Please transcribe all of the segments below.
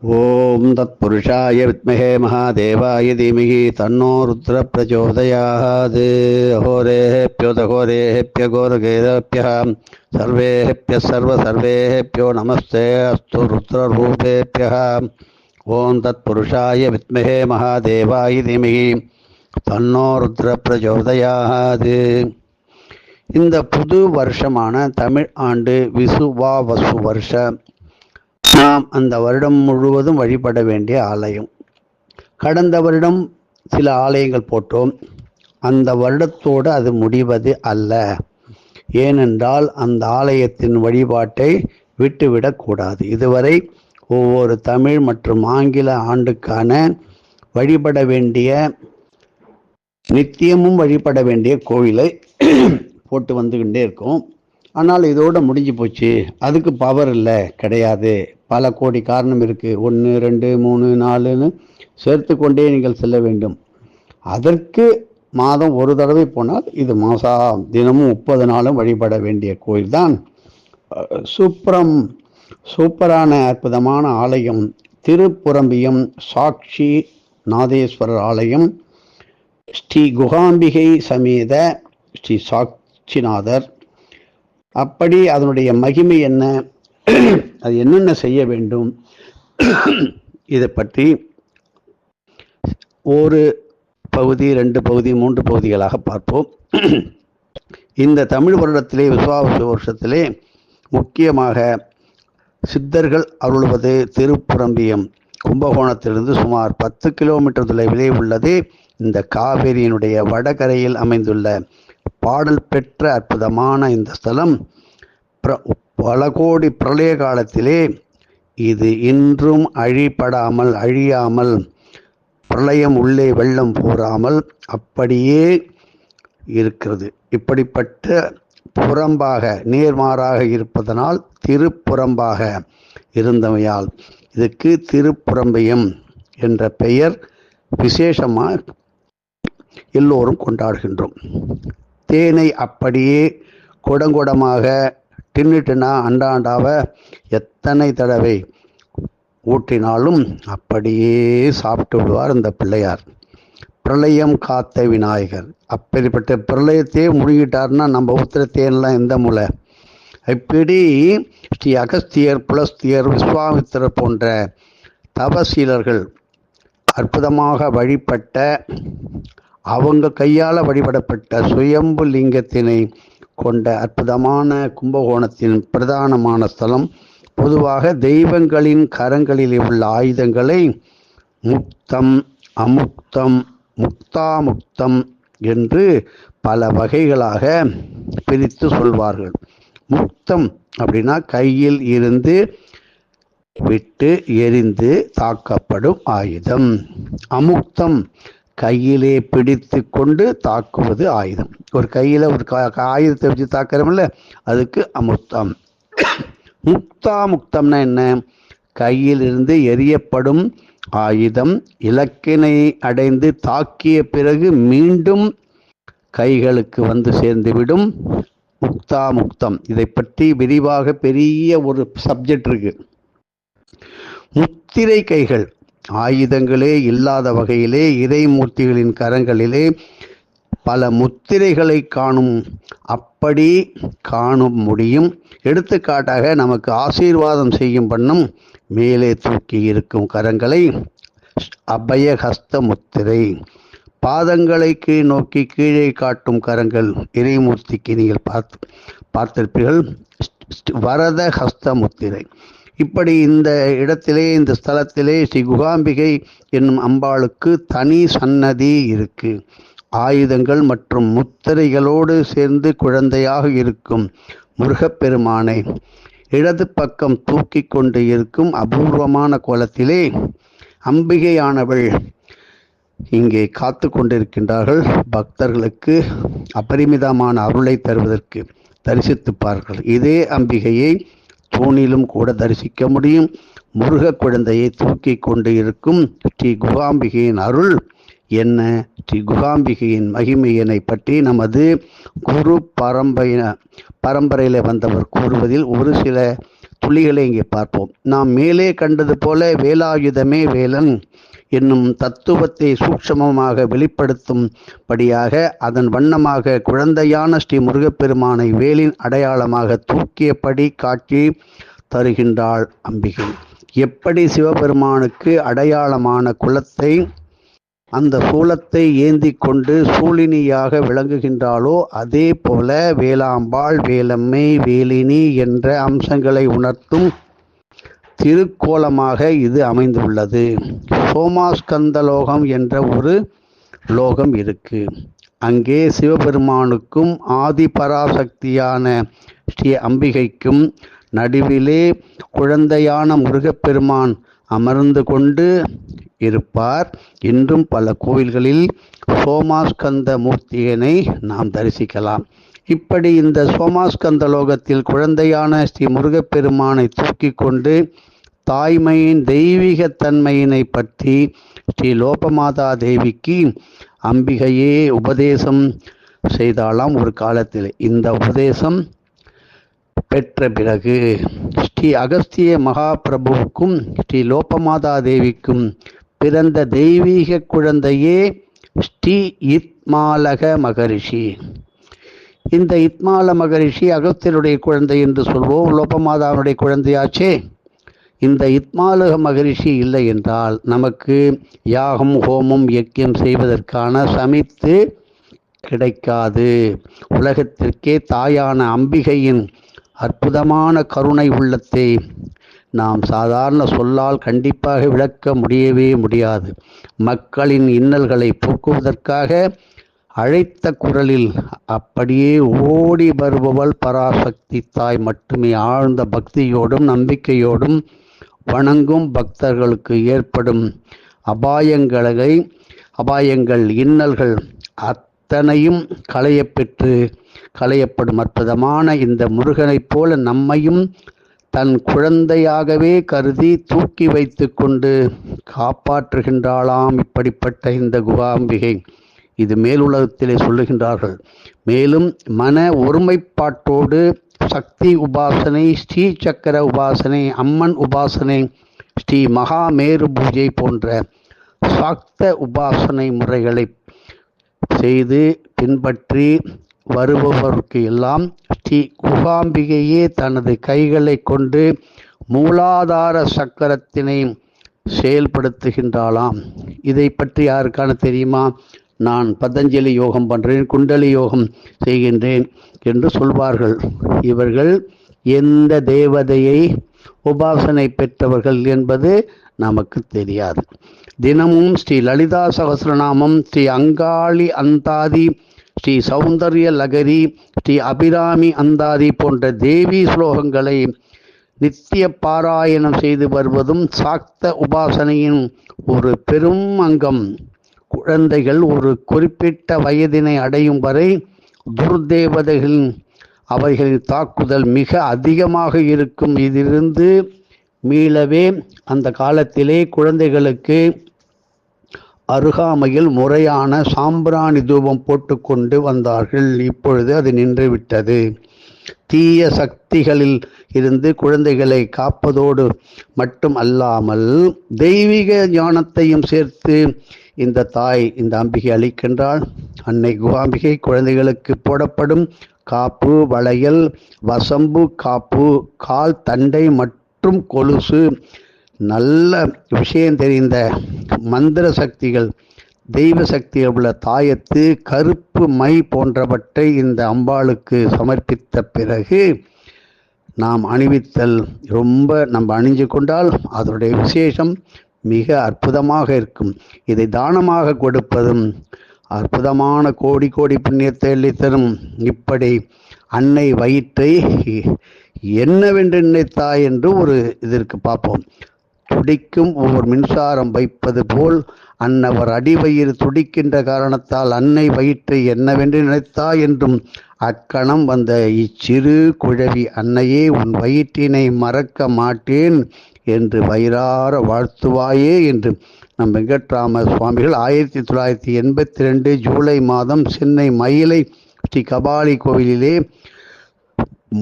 ஓம் தத்புருஷாய வித்மஹே மகாதேவாய தீமஹி தன்னோ ருத்ர பிரச்சோதயாத். அஹோரேஹ்ப்யோதகோரேஹ்ப்யகோரகேரப்யः சர்வேஹ்ப்யः சர்வசர்வேஹ்ப்யோ நமஸ்தே அஸ்து ருத்ரரூபேப்யः. ஓம் தத்புருஷாய வித்மஹே மகாதேவாய தீமஹி தன்னோ ருத்ர பிரச்சோதயாத். இந்த புது வருஷமான தமிழ் ஆண்டு விசுவாவசு வருஷ நாம் அந்த வருடம் முழுவதும் வழிபட வேண்டிய ஆலயம். கடந்த வருடம் சில ஆலயங்கள் போட்டோம். அந்த வருடத்தோடு அது முடிவது அல்ல. ஏனென்றால் அந்த ஆலயத்தின் வழிபாட்டை விட்டுவிடக்கூடாது. இதுவரை ஒவ்வொரு தமிழ் மற்றும் ஆங்கில ஆண்டுக்கான வழிபட வேண்டிய நித்தியமும் வழிபட வேண்டிய கோவிலை போட்டு வந்துக்கிட்டே இருக்கோம். ஆனால் இதோட முடிஞ்சு போச்சு, அதுக்கு பவர் இல்லை, கிடையாது. பல கோடி காரணம் இருக்குது. 1 2 3 4ன்னு சேர்த்து கொண்டே நீங்கள் செல்ல வேண்டும். அதற்கு மாதம் ஒரு தடவை போனால் இது தினமும் 30 நாளும் வழிபட வேண்டிய கோயில் தான். சூப்பரான அற்புதமான ஆலயம் திருப்புரம்பியம் சாட்சி நாதேஸ்வரர் ஆலயம். ஸ்ரீ குகாம்பிகை சமேத ஸ்ரீ சாட்சிநாதர். அப்படி அதனுடைய மகிமை என்ன, அது என்னென்ன செய்ய வேண்டும், இதை பற்றி ஒரு பகுதி 2 பகுதி 3 பகுதிகளாக பார்ப்போம். இந்த தமிழ் வருடத்திலே விசுவாவசு வருஷத்திலே முக்கியமாக சித்தர்கள் அருள்வது திருப்புரம்பியம் கும்பகோணத்திலிருந்து சுமார் 10 கிலோமீட்டர் தொலைவிலே உள்ளது. இந்த காவேரியினுடைய வடகரையில் அமைந்துள்ள பாடல் பெற்ற அற்புதமான இந்த ஸ்தலம் பல கோடி பிரளய காலத்திலே இது இன்றும் அழியாமல் பிரளயம் உள்ளே வெள்ளம் போராமல் அப்படியே இருக்கிறது. இப்படிப்பட்ட புறம்பாக நேர்மாறாக இருப்பதனால் திருப்புறம்பாக இருந்தமையால் இதுக்கு திருப்புரம்பியம் என்ற பெயர் விசேஷமாக எல்லோரும் கொண்டாடுகின்றோம். தேனை அப்படியே குடங்குடமாக டின்னா அண்டாண்டாவ எத்தனை தடவை ஊற்றினாலும் அப்படியே சாப்பிட்டு விடுவார் இந்த பிள்ளையார். பிரளயம் காத்த விநாயகர். அப்படிப்பட்ட பிரளயத்தையே முழுகிட்டார்னா நம்ம ஊத்துற தேன்லாம் எந்த மூலை. இப்படி ஸ்ரீ அகஸ்தியர் புலஸ்தியர் விஸ்வாமித்திரர் போன்ற தபசீலர்கள் அற்புதமாக வழிபட்ட அவங்க கையால் வழிபடப்பட்ட சுயம்பு லிங்கத்தினை கொண்ட அற்புதமான கும்பகோணத்தின் பிரதானமான ஸ்தலம். பொதுவாக தெய்வங்களின் கரங்களில் உள்ள ஆயுதங்களை முக்தம் அமுக்தம் முக்தாமுக்தம் என்று பல வகைகளாக பிரித்து சொல்வார்கள். முக்தம் அப்படின்னா கையில் இருந்து விட்டு எரிந்து தாக்கப்படும் ஆயுதம். அமுக்தம் கையிலே பிடித்து கொண்டு தாக்குவது ஆயுதம். ஒரு கையில் ஒரு ஆயுதத்தை வச்சு தாக்கிறோம்ல, அதுக்கு அமுக்தம். முக்தாமுக்தம்னா என்ன? கையில் இருந்து எரியப்படும் ஆயுதம் இலக்கினை அடைந்து தாக்கிய பிறகு மீண்டும் கைகளுக்கு வந்து சேர்ந்துவிடும். முக்தாமுக்தம். இதை பற்றி விரிவாக பெரிய ஒரு சப்ஜெக்ட் இருக்கு. முத்திரை கைகள் ஆயுதங்களே இல்லாத வகையிலே இறைமூர்த்திகளின் கரங்களிலே பல முத்திரைகளை அப்படி காணும் முடியும். எடுத்துக்காட்டாக நமக்கு ஆசீர்வாதம் செய்யும் வண்ணம் மேலே தூக்கி இருக்கும் கரங்களை அபயஹஸ்த முத்திரை, பாதங்களை கீழ் நோக்கி கீழே காட்டும் கரங்கள் இறைமூர்த்திக்கு நீங்கள் பார்த்திருப்பீர்கள், வரத ஹஸ்த முத்திரை. இப்படி இந்த இடத்திலே இந்த ஸ்தலத்திலே ஸ்ரீ குகாம்பிகை என்னும் அம்பாளுக்கு தனி சன்னதி இருக்கு. ஆயுதங்கள் மற்றும் முத்திரைகளோடு சேர்ந்து குழந்தையாக இருக்கும் முருகப்பெருமானை இடது பக்கம் தூக்கி கொண்டு இருக்கும் அபூர்வமான கோலத்திலே அம்பிகையானவள் இங்கே காத்து கொண்டிருக்கின்றார்கள். பக்தர்களுக்கு அபரிமிதமான அருளை தருவதற்கு தரிசித்துப்பார்கள். இதே அம்பிகையை தூணிலும் கூட தரிசிக்க முடியும். முருக குழந்தையை தூக்கி கொண்டு இருக்கும் ஸ்ரீ குகாம்பிகையின் அருள் என்ன, ஸ்ரீ குகாம்பிகையின் மகிமையினை பற்றி நமது குரு பரம்பரையில் வந்தவர் கூறுவதில் ஒரு சில புள்ளிகளை இங்கே பார்ப்போம். நாம் மேலே கண்டது போல வேலாயுதமே வேலன் என்னும் தத்துவத்தை சூட்சமமாக வெளிப்படுத்தும்படியாக அதன் வண்ணமாக குழந்தையான ஸ்ரீ முருகப்பெருமானை வேலின் அடையாளமாக தூக்கியபடி காட்சி தருகின்றாள் அம்பிகை. எப்படி சிவபெருமானுக்கு அடையாளமான குலத்தை அந்த சூலத்தை ஏந்தி கொண்டு சூழினியாக விளங்குகின்றாளோ அதே போல வேலாம்பாள் வேலம்மை வேலினி என்ற அம்சங்களை உணர்த்தும் திருக்கோலமாக இது அமைந்துள்ளது. சோமாஸ்கந்த லோகம் என்ற ஒரு லோகம் இருக்கு. அங்கே சிவபெருமானுக்கும் ஆதி பராசக்தியான ஸ்ரீ அம்பிகைக்கும் நடுவிலே குழந்தையான முருகப்பெருமான் அமர்ந்து கொண்டு இருப்பார். இன்றும் பல கோவில்களில் சோமாஸ்கந்த மூர்த்தியினை நாம் தரிசிக்கலாம். இப்படி இந்த சோமாஸ்கந்த லோகத்தில் குழந்தையான ஸ்ரீ முருகப்பெருமானை தூக்கி கொண்டு தாய்மையின் தெய்வீக தன்மையினை பற்றி ஸ்ரீ லோபமாதா தேவிக்கு அம்பிகையே உபதேசம் செய்தாலாம் ஒரு காலத்தில். இந்த உபதேசம் பெற்ற பிறகு ஸ்ரீ அகஸ்திய மகாபிரபுவுக்கும் ஸ்ரீ லோபமாதா தேவிக்கும் பிறந்த தெய்வீக குழந்தையே ஸ்ரீ இத்மாலக மகரிஷி. இந்த இத்மால மகரிஷி அகஸ்தியருடைய குழந்தை என்று சொல்வோம், லோபமாதாவுடைய குழந்தையாச்சே. இந்த இத்மாலக மகரிஷி இல்லை என்றால் நமக்கு யாகம் ஹோமம் யக்கியம் செய்வதற்கான சமித்து கிடைக்காது. உலகத்திற்கே தாயான அம்பிகையின் அற்புதமான கருணை உள்ளத்தை நாம் சாதாரண சொல்லால் கண்டிப்பாக விளக்க முடியவே முடியாது. மக்களின் இன்னல்களை போக்குவதற்காக அழைத்த குரலில் அப்படியே ஓடி வருபவள் பராசக்தி தாய் மட்டுமே. ஆழ்ந்த பக்தியோடும் நம்பிக்கையோடும் வணங்கும் பக்தர்களுக்கு ஏற்படும் அபாயங்கள் இன்னல்கள் அத்தனையும் களையப்படும் அற்புதமான இந்த முருகனைப் போல நம்மையும் தன் குழந்தையாகவே கருதி தூக்கி வைத்து கொண்டு காப்பாற்றுகின்றாளாம் இப்படிப்பட்ட இந்த குகாம்பிகை. இது மேலுலகத்திலே சொல்லுகின்றார்கள். மேலும் மன ஒருமைப்பாட்டோடு சக்தி உபாசனை, ஸ்ரீ சக்கர உபாசனை, அம்மன் உபாசனை, ஸ்ரீ மகாமேரு பூஜை போன்ற சாக்த உபாசனை முறைகளை செய்து பின்பற்றி வருபவருக்கு எல்லாம் ஸ்ரீ குகாம்பிகையே தனது கைகளை கொண்டு மூலாதார சக்கரத்தினை செயல்படுத்துகின்றாளாம். இதை பற்றி யாருக்கான தெரியுமா? நான் பதஞ்சலி யோகம் பண்ணுறேன், குண்டலி யோகம் செய்கின்றேன் என்று சொல்வார்கள். இவர்கள் எந்த தேவதையை உபாசனை பெற்றவர்கள் என்பது நமக்கு தெரியாது. தினமும் ஸ்ரீ லலிதா சகஸ்ரநாமம், ஸ்ரீ அங்காளி அந்தாதி, ஸ்ரீ சௌந்தர்ய லகரி, ஸ்ரீ அபிராமி அந்தாதி போன்ற தேவி ஸ்லோகங்களை நித்திய பாராயணம் செய்து வருவதும் சாக்த உபாசனையின் ஒரு பெரும் அங்கம். குழந்தைகள் ஒரு குறிப்பிட்ட வயதினை அடையும் வரை துர்தேவதைகளின் அவைகளின் தாக்குதல் மிக அதிகமாக இருக்கும். இதிலிருந்து மீளவே அந்த காலத்திலே குழந்தைகளுக்கு அருகாமையில் முறையான சாம்பிராணி தூபம் போட்டு கொண்டு வந்தார்கள். இப்பொழுது அது நின்றுவிட்டது. தீய சக்திகளில் இருந்து குழந்தைகளை காப்பதோடு மட்டும் அல்லாமல் தெய்வீக ஞானத்தையும் சேர்த்து இந்த தாய், இந்த அம்பிகை அளிக்கின்றாள். அன்னை குகாம்பிகை குழந்தைகளுக்கு போடப்படும் காப்பு, வளையல், வசம்பு காப்பு, கால் தண்டை மற்றும் கொலுசு, நல்ல விஷயம் தெரிந்த மந்திர சக்திகள், தெய்வ சக்திகள் உள்ள தாயத்து, கருப்பு மை போன்றவற்றை இந்த அம்பாளுக்கு சமர்ப்பித்த பிறகு நாம் அணிவித்தல் நம்ம அணிஞ்சு கொண்டால் அதனுடைய விசேஷம் மிக அற்புதமாக இருக்கும். இதை தானமாக கொடுப்பதும் அற்புதமான கோடி கோடி புண்ணியத்தை அளித்தரும். இப்படி அன்னை வயிற்றை என்னவென்று நினைத்தாய் என்று ஒரு இதற்கு பார்ப்போம். துடிக்கும் ஓர் மின்சாரம் வைப்பது போல் அன்னவர் அடிவயிறு துடிக்கின்ற காரணத்தால் அன்னை வயிற்றை என்னவென்று நினைத்தாய் என்றும் அக்கணம் வந்த இச்சிறு குழவி அன்னையே உன் வயிற்றினை மறக்க மாட்டேன் என்று வயிறார வாழ்த்துவாயே என்று நம் வெங்கட்ராம சுவாமிகள் 1982 ஜூலை மாதம் சென்னை மயிலை ஸ்ரீ கபாலி கோவிலிலே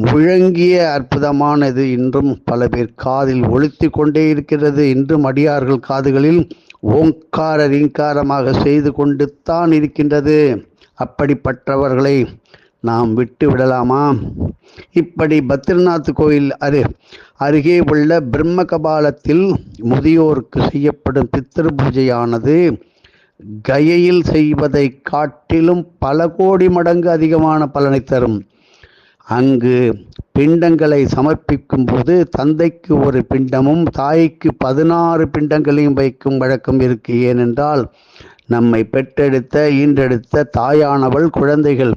முழங்கிய அற்புதமானது இன்றும் பல பேர் காதில் ஒலித்து கொண்டே இருக்கிறது. இன்றும் அடியார்கள் காதுகளில் ஓங்கார ரீங்காரமாக செய்து கொண்டு தான் இருக்கின்றது. அப்படிப்பட்டவர்களை நாம் விட்டு விடலாமா? இப்படி பத்ரிநாத் கோயில் அருகே உள்ள பிரம்ம கபாலத்தில் முதியோருக்கு செய்யப்படும் பித்ரு பூஜையானது கயையில் செய்வதை காட்டிலும் பல கோடி மடங்கு அதிகமான பலனை தரும். அங்கு பிண்டங்களை சமர்ப்பிக்கும் போது தந்தைக்கு ஒரு பிண்டமும் தாய்க்கு 16 பிண்டங்களையும் வைக்கும் வழக்கம் இருக்கு. ஏனென்றால் நம்மை பெற்றெடுத்த ஈன்றெடுத்த தாயானவள் குழந்தைகள்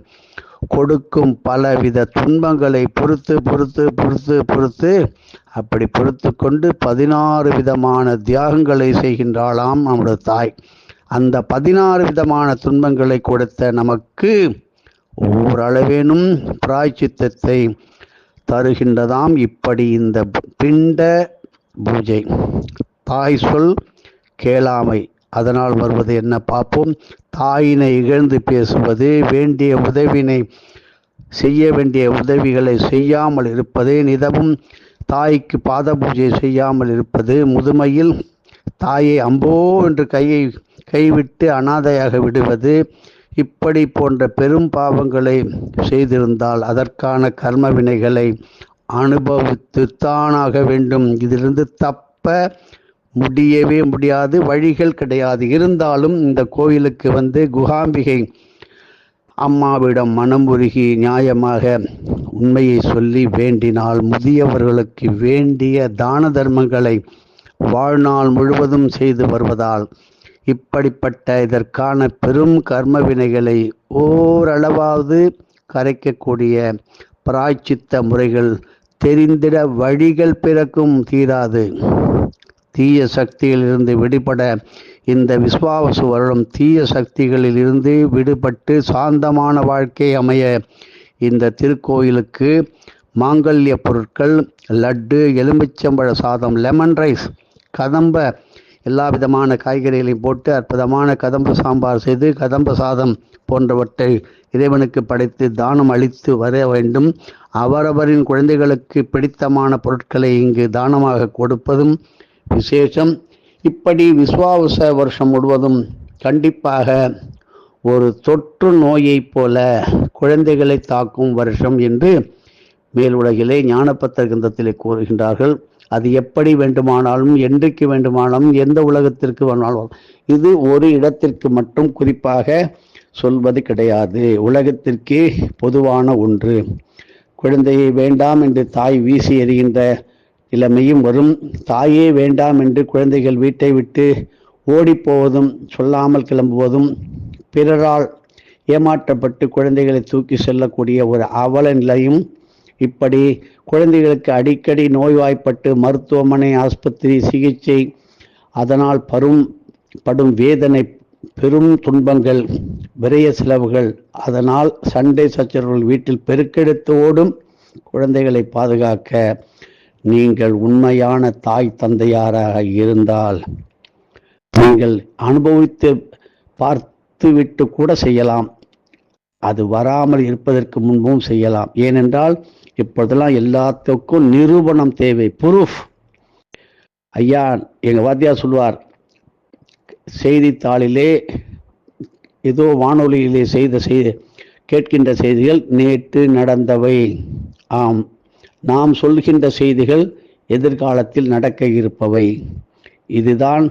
கொடுக்கும் பலவித துன்பங்களை பொறுத்து அப்படி பொறுத்து கொண்டு 16 விதமான தியாகங்களை செய்கின்றாளாம் நம்முடைய தாய். அந்த 16 விதமான துன்பங்களை கொடுத்த நமக்கு ஓரளவேனும் பிராய்ச்சித்தத்தை தருகின்றதாம் இப்படி இந்த பிண்ட பூஜை. தாய் சொல் கேளாமை, அதனால் வருவது என்ன பார்ப்போம். தாயினை இகழ்ந்து பேசுவது, செய்ய வேண்டிய உதவிகளை செய்யாமல் இருப்பது, நிதமும் தாய்க்கு பாத பூஜை செய்யாமல் இருப்பது, முதுமையில் தாயை அம்போ என்று கைவிட்டு அனாதையாக விடுவது, இப்படி போன்ற பெரும் பாவங்களை செய்திருந்தால் அதற்கான கர்ம வினைகளை அனுபவித்துத்தானாக வேண்டும். இதிலிருந்து தப்ப முடியவே முடியாது, வழிகள் கிடையாது. இருந்தாலும் இந்த கோயிலுக்கு வந்து குகாம்பிகை அம்மாவிடம் மனம் உருகி நியாயமாக உண்மையை சொல்லி வேண்டினால் முதியவர்களுக்கு வேண்டிய தான தர்மங்களை வாழ்நாள் முழுவதும் செய்து வருவதால் இப்படிப்பட்ட இதற்கான பெரும் கர்ம வினைகளை ஓரளவாவது கரைக்கக்கூடிய பிராய்ச்சித்த முறைகள் தெரிந்திட வழிகள் பிறக்கும். தீராது. தீய சக்திகளிலிருந்து விடுபட இந்த விஸ்வாவசு வருடம் தீய சக்திகளில் இருந்து விடுபட்டு சாந்தமான வாழ்க்கை அமைய இந்த திருக்கோயிலுக்கு மாங்கல்ய பொருட்கள், லட்டு, எலுமிச்சம்பழ சாதம், லெமன் ரைஸ், கதம்ப எல்லா விதமான காய்கறிகளையும் போட்டு அற்புதமான கதம்ப சாம்பார் செய்து கதம்ப சாதம் போன்றவற்றை இறைவனுக்கு படைத்து தானம் அளித்து வர வேண்டும். அவரவரின் குழந்தைகளுக்கு பிடித்தமான பொருட்களை இங்கு தானமாக கொடுப்பதும் விசேஷம். இப்படி விஸ்வாவச வருஷம் முழுவதும் கண்டிப்பாக ஒரு தொற்று நோயைப் போல குழந்தைகளை தாக்கும் வருஷம் என்று மேலுலகிலே ஞானப்பத்திர கிரந்தத்திலே கூறுகின்றார்கள். அது எப்படி வேண்டுமானாலும், என்றைக்கு வேண்டுமானாலும், எந்த உலகத்திற்கு வேணுமானாலும், இது ஒரு இடத்திற்கு மட்டும் குறிப்பாக சொல்வது கிடையாது, உலகத்திற்கே பொதுவான ஒன்று. குழந்தையை வேண்டாம் என்று தாய் வீசி எறிகின்ற நிலைமையும் வரும். தாயே வேண்டாம் என்று குழந்தைகள் வீட்டை விட்டு ஓடிப்போவதும், சொல்லாமல் கிளம்புவதும், பிறரால் ஏமாற்றப்பட்டு குழந்தைகளை தூக்கி செல்லக்கூடிய ஒரு அவல நிலையும், இப்படி குழந்தைகளுக்கு அடிக்கடி நோய்வாய்ப்பட்டு மருத்துவமனை, ஆஸ்பத்திரி சிகிச்சை, அதனால் படும் வேதனை, பெரும் துன்பங்கள், விரைய செலவுகள், அதனால் சண்டை சச்சரவுகள் வீட்டில் பெருக்கெடுத்து ஓடும் குழந்தைகளை பாதுகாக்க நீங்கள் உண்மையான தாய் தந்தையாராக இருந்தால் நீங்கள் அனுபவித்து பார்த்துவிட்டு கூட செய்யலாம். அது வராமல் இருப்பதற்கு முன்பும் செய்யலாம். ஏனென்றால் இப்பொழுதெல்லாம் எல்லாத்துக்கும் நிரூபணம் தேவை, ப்ரூஃப். ஐயா எங்கள் வாத்தியார் சொல்வார், செய்தித்தாளிலே ஏதோ வானொலியிலே கேட்கின்ற செய்திகள் நேற்று நடந்தவை. ஆம், நாம் சொல்கின்ற செய்திகள் எதிர்காலத்தில் நடக்க இருப்பவை. இதுதான்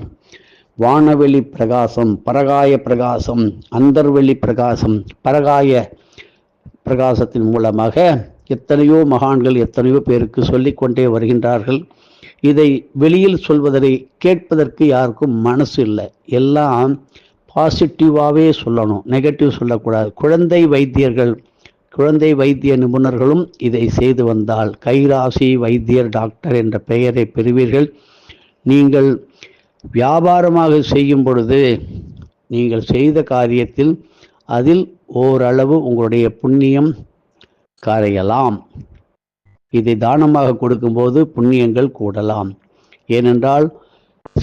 வானவெளி பிரகாசம், பரகாய பிரகாசம், அந்தர்வெளி பிரகாசம். பரகாய பிரகாசத்தின் மூலமாக எத்தனையோ மகான்கள் எத்தனையோ பேருக்கு சொல்லிக்கொண்டே வருகின்றார்கள். இதை வெளியில் சொல்வதை கேட்பதற்கு யாருக்கும் மனசு இல்லை. எல்லாம் பாசிட்டிவாகவே சொல்லணும், நெகட்டிவ் சொல்லக்கூடாது. குழந்தை வைத்திய நிபுணர்களும் இதை செய்து வந்தால் கைராசி வைத்தியர் டாக்டர் என்ற பெயரை பெறுவீர்கள். நீங்கள் வியாபாரமாக செய்யும் பொழுது நீங்கள் செய்த காரியத்தில் அதில் ஓரளவு உங்களுடைய புண்ணியம் கரையலாம். இதை தானமாக கொடுக்கும்போது புண்ணியங்கள் கூடலாம். ஏனென்றால்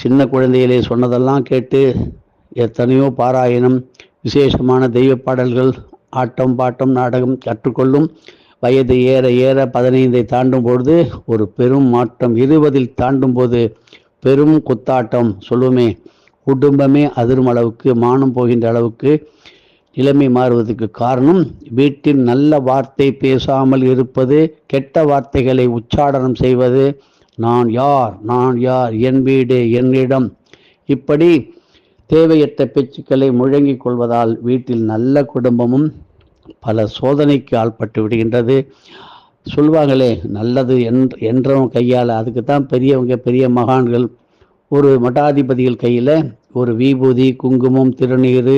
சின்ன குழந்தையிலே சொன்னதெல்லாம் கேட்டு எத்தனையோ பாராயணம், விசேஷமான தெய்வ பாடல்கள், ஆட்டம் பாட்டம் நாடகம் கற்றுக்கொள்ளும் வயது ஏற ஏற 15 தாண்டும் பொழுது ஒரு பெரும் மாற்றம், 20 தாண்டும் போது பெரும் குத்தாட்டம் சொல்லுமே, குடும்பமே அதிரும் அளவுக்கு, மானம் போகின்ற அளவுக்கு நிலைமை மாறுவதற்கு காரணம் வீட்டில் நல்ல வார்த்தை பேசாமல் இருப்பது, கெட்ட வார்த்தைகளை உச்சாடனம் செய்வது, நான் யார் நான் யார், என் வீடு என்னிடம், இப்படி தேவையற்ற பேச்சுக்களை முழங்கிக் கொள்வதால் வீட்டில் நல்ல குடும்பமும் பல சோதனைக்கு ஆள்பட்டு விடுகின்றது. சொல்வாங்களே, நல்லது என்றவன் கையால், அதுக்கு தான் பெரியவங்க பெரிய மகான்கள் ஒரு மடாதிபதிகள் கையில் ஒரு விபூதி குங்குமம் திருநீர்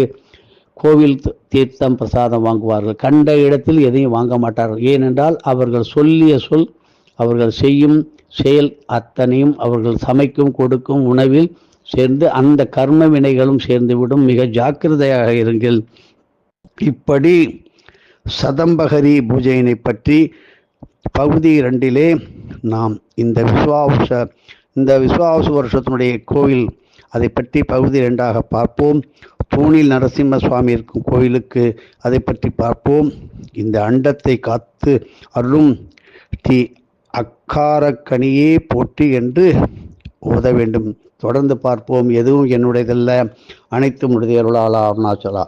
கோவில் தீர்த்தம் பிரசாதம் வாங்குவார்கள். கண்ட இடத்தில் எதையும் வாங்க மாட்டார்கள். ஏனென்றால் அவர்கள் சொல்லிய சொல், அவர்கள் செய்யும் செயல் அத்தனையும் அவர்கள் சமைக்கும் கொடுக்கும் உணவில் சேர்ந்து அந்த கர்ம வினைகளும் சேர்ந்துவிடும். மிக ஜாக்கிரதையாக இருங்கள். இப்படி சதம்பகரி பூஜையினை பற்றி பகுதி 2 நாம் இந்த விஸ்வாவசு வருஷத்தினுடைய கோவில் அதை பற்றி பகுதி 2 பார்ப்போம். தூணில் நரசிம்ம சுவாமி இருக்கும் கோயிலுக்கு அதை பற்றி பார்ப்போம். இந்த அண்டத்தை காத்து அருளும் ஸ்ரீ அக்காரக்கனியே போற்றி என்று ஓத வேண்டும். தொடர்ந்து பார்ப்போம். எதுவும் என்னுடையதல்ல, அனைத்தும் உடைய அருளாளா அருணாச்சலா.